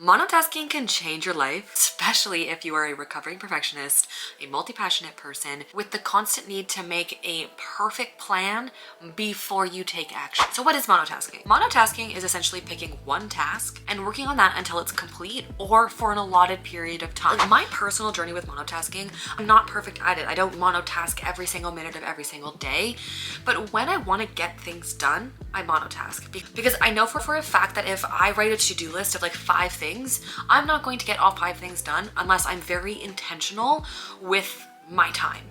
Monotasking can change your life, especially if you are a recovering perfectionist, a multi-passionate person with the constant need to make a perfect plan before you take action. So what is monotasking? Monotasking is essentially picking one task and working on that until it's complete or for an allotted period of time. My personal journey with monotasking, I'm not perfect at it. I don't monotask every single minute of every single day, but when I want to get things done, I monotask because I know for a fact that if I write a to-do list of like 5 things, I'm not going to get all 5 things done unless I'm very intentional with my time.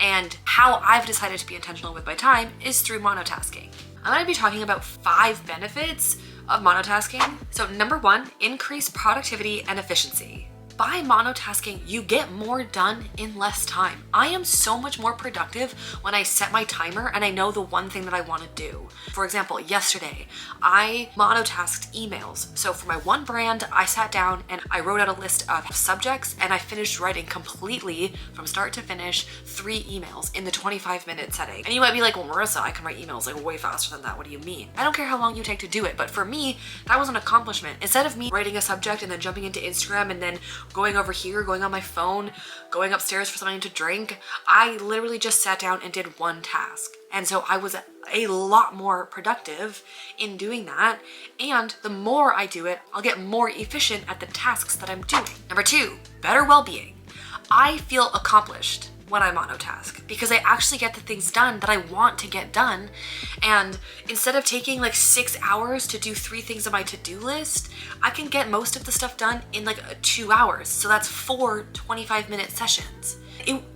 And how I've decided to be intentional with my time is through monotasking. I'm going to be talking about 5 benefits of monotasking. So number 1, increase productivity and efficiency. By monotasking, you get more done in less time. I am so much more productive when I set my timer and I know the one thing that I want to do. For example, yesterday, I monotasked emails. So for my one brand, I sat down and I wrote out a list of subjects and I finished writing completely from start to finish 3 emails in the 25-minute setting. And you might be like, well, Marissa, I can write emails like way faster than that. What do you mean? I don't care how long you take to do it, but for me, that was an accomplishment. Instead of me writing a subject and then jumping into Instagram and then going over here, going on my phone, going upstairs for something to drink, I literally just sat down and did one task. And so I was a lot more productive in doing that. And the more I do it, I'll get more efficient at the tasks that I'm doing. Number 2, better well-being. I feel accomplished when I monotask because I actually get the things done that I want to get done. And instead of taking like 6 hours to do 3 things on my to-do list, I can get most of the stuff done in like 2 hours. So that's 4 25-minute sessions.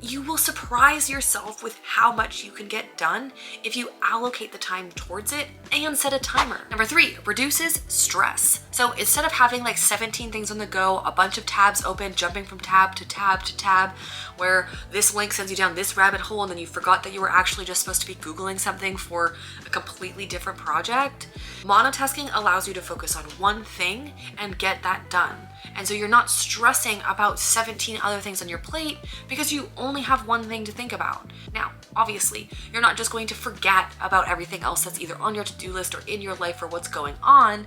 You will surprise yourself with how much you can get done if you allocate the time towards it and set a timer. Number 3, reduces stress. So instead of having like 17 things on the go, a bunch of tabs open, jumping from tab to tab to tab, where this link sends you down this rabbit hole and then you forgot that you were actually just supposed to be Googling something for a completely different project, monotasking allows you to focus on one thing and get that done. And so you're not stressing about 17 other things on your plate because you only have one thing to think about. Now, obviously, you're not just going to forget about everything else that's either on your to-do list or in your life or what's going on,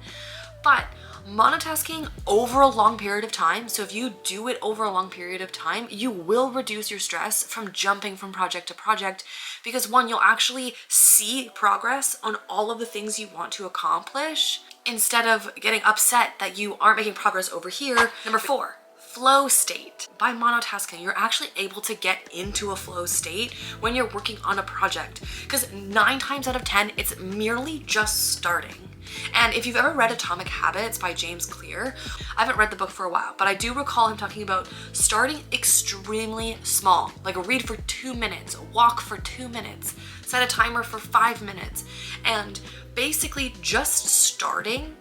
but monotasking over a long period of time, so if you do it over a long period of time, you will reduce your stress from jumping from project to project because 1, you'll actually see progress on all of the things you want to accomplish instead of getting upset that you aren't making progress over here. Number 4, flow state. By monotasking, you're actually able to get into a flow state when you're working on a project because 9 times out of 10, it's merely just starting. And if you've ever read Atomic Habits by James Clear, I haven't read the book for a while, but I do recall him talking about starting extremely small, like read for 2 minutes, walk for 2 minutes, set a timer for 5 minutes, and basically just starting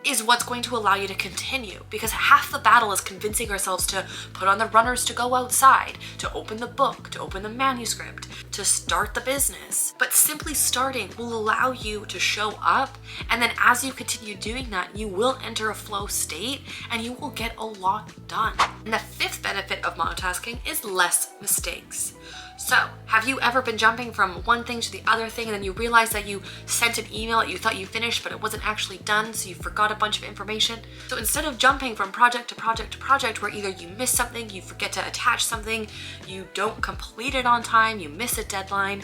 is what's going to allow you to continue because half the battle is convincing ourselves to put on the runners to go outside, to open the book, to open the manuscript, to start the business. But simply starting will allow you to show up, and then as you continue doing that, you will enter a flow state and you will get a lot done. And the 5th benefit of monotasking is less mistakes. So, have you ever been jumping from one thing to the other thing and then you realize that you sent an email that you thought you finished but it wasn't actually done, so you forgot a bunch of information? So instead of jumping from project to project to project where either you miss something, you forget to attach something, you don't complete it on time, you miss a deadline,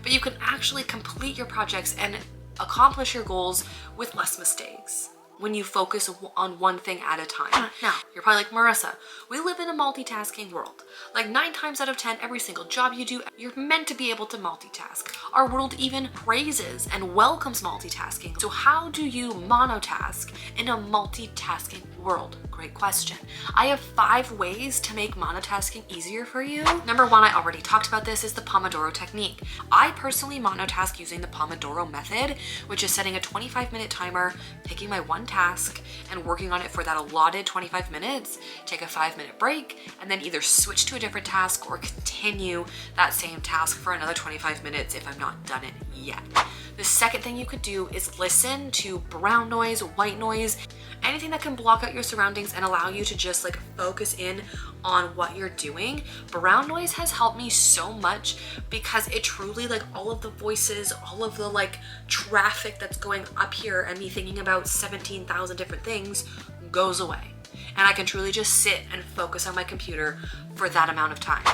but you can actually complete your projects and accomplish your goals with less mistakes when you focus on one thing at a time. Now, you're probably like, Marissa, we live in a multitasking world. Like 9 times out of 10, every single job you do, you're meant to be able to multitask. Our world even praises and welcomes multitasking. So how do you monotask in a multitasking world? Great question. I have 5 ways to make monotasking easier for you. Number 1, I already talked about this, is the Pomodoro Technique. I personally monotask using the Pomodoro method, which is setting a 25-minute timer, picking my one task and working on it for that allotted 25 minutes, take a 5-minute break, and then either switch to a different task or continue that same task for another 25 minutes if I've not done it yet. The second thing you could do is listen to brown noise, white noise, anything that can block out your surroundings and allow you to just like focus in on what you're doing. Brown noise has helped me so much because it truly, like, all of the voices, all of the like traffic that's going up here and me thinking about 17,000 different things goes away. And I can truly just sit and focus on my computer for that amount of time.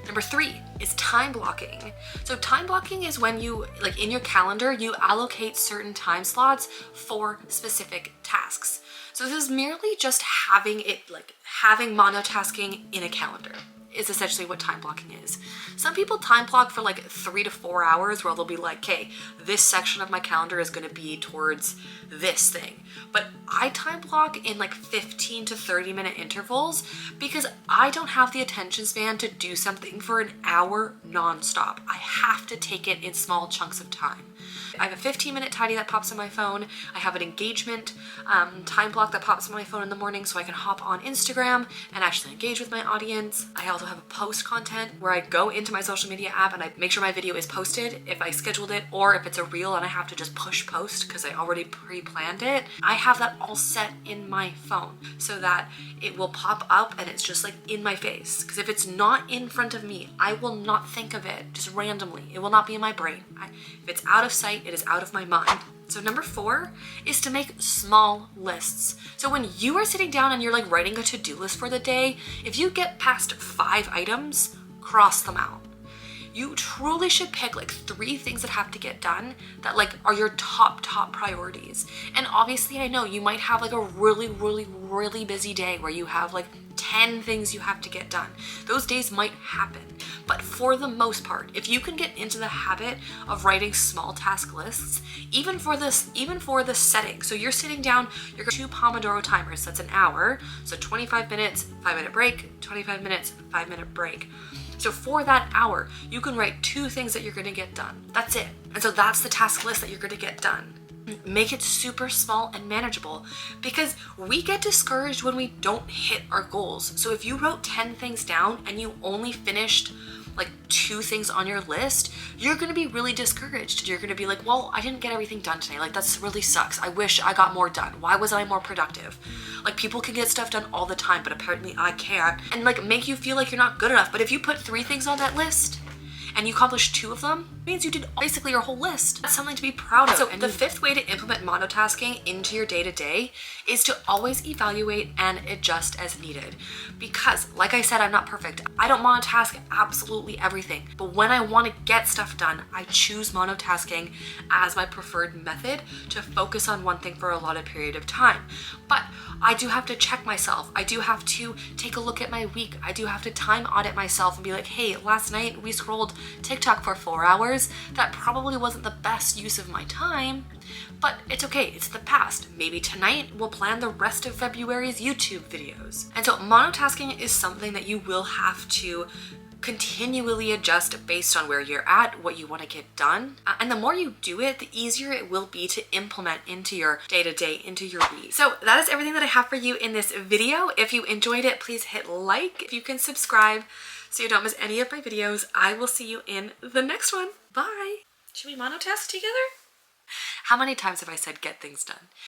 Number 3 is time blocking. So time blocking is when you, like in your calendar, you allocate certain time slots for specific tasks. So this is merely just having monotasking in a calendar is essentially what time blocking is. Some people time block for like 3 to 4 hours where they'll be like, okay, this section of my calendar is going to be towards this thing. But I time block in like 15 to 30 minute intervals because I don't have the attention span to do something for an hour nonstop. I have to take it in small chunks of time. I have a 15-minute tidy that pops on my phone. I have an engagement time block that pops on my phone in the morning so I can hop on Instagram and actually engage with my audience. I also have a post content where I go into my social media app and I make sure my video is posted if I scheduled it, or if it's a reel and I have to just push post because I already pre-planned it. I have that all set in my phone so that it will pop up and it's just like in my face. Because if it's not in front of me, I will not think of it just randomly. It will not be in my brain. If it's out of sight, it is out of my mind. So number 4 is to make small lists. So when you are sitting down and you're like writing a to-do list for the day, if you get past 5 items, cross them out. You truly should pick like 3 things that have to get done that like are your top priorities. And obviously I know you might have like a really busy day where you have like 10 things you have to get done. Those days might happen. But for the most part, if you can get into the habit of writing small task lists, even for the setting. So you're sitting down, you're going 2 Pomodoro timers, that's an hour. So 25 minutes, 5-minute break, 25 minutes, 5-minute break. So for that hour, you can write 2 things that you're going to get done. That's it. And so that's the task list that you're going to get done. Make it super small and manageable because we get discouraged when we don't hit our goals. So if you wrote 10 things down and you only finished like 2 things on your list, you're going to be really discouraged. You're going to be like, well, I didn't get everything done today. Like, that's really sucks. I wish I got more done. Why wasn't I more productive? Like, people can get stuff done all the time, but apparently I can't. And like make you feel like you're not good enough. But if you put 3 things on that list and you accomplish 2 of them, it means you did basically your whole list. That's something to be proud of. So the 5th way to implement monotasking into your day-to-day is to always evaluate and adjust as needed. Because like I said, I'm not perfect. I don't monotask absolutely everything. But when I want to get stuff done, I choose monotasking as my preferred method to focus on one thing for a allotted period of time. But I do have to check myself. I do have to take a look at my week. I do have to time audit myself and be like, hey, last night we scrolled TikTok for 4 hours. That probably wasn't the best use of my time, but it's okay. It's the past. Maybe tonight we'll plan the rest of February's YouTube videos. And so monotasking is something that you will have to continually adjust based on where you're at, what you want to get done. And the more you do it, the easier it will be to implement into your day-to-day, into your week. So that is everything that I have for you in this video. If you enjoyed it, please hit like. If you can subscribe so you don't miss any of my videos, I will see you in the next one. Bye. Should we monotask together? How many times have I said get things done?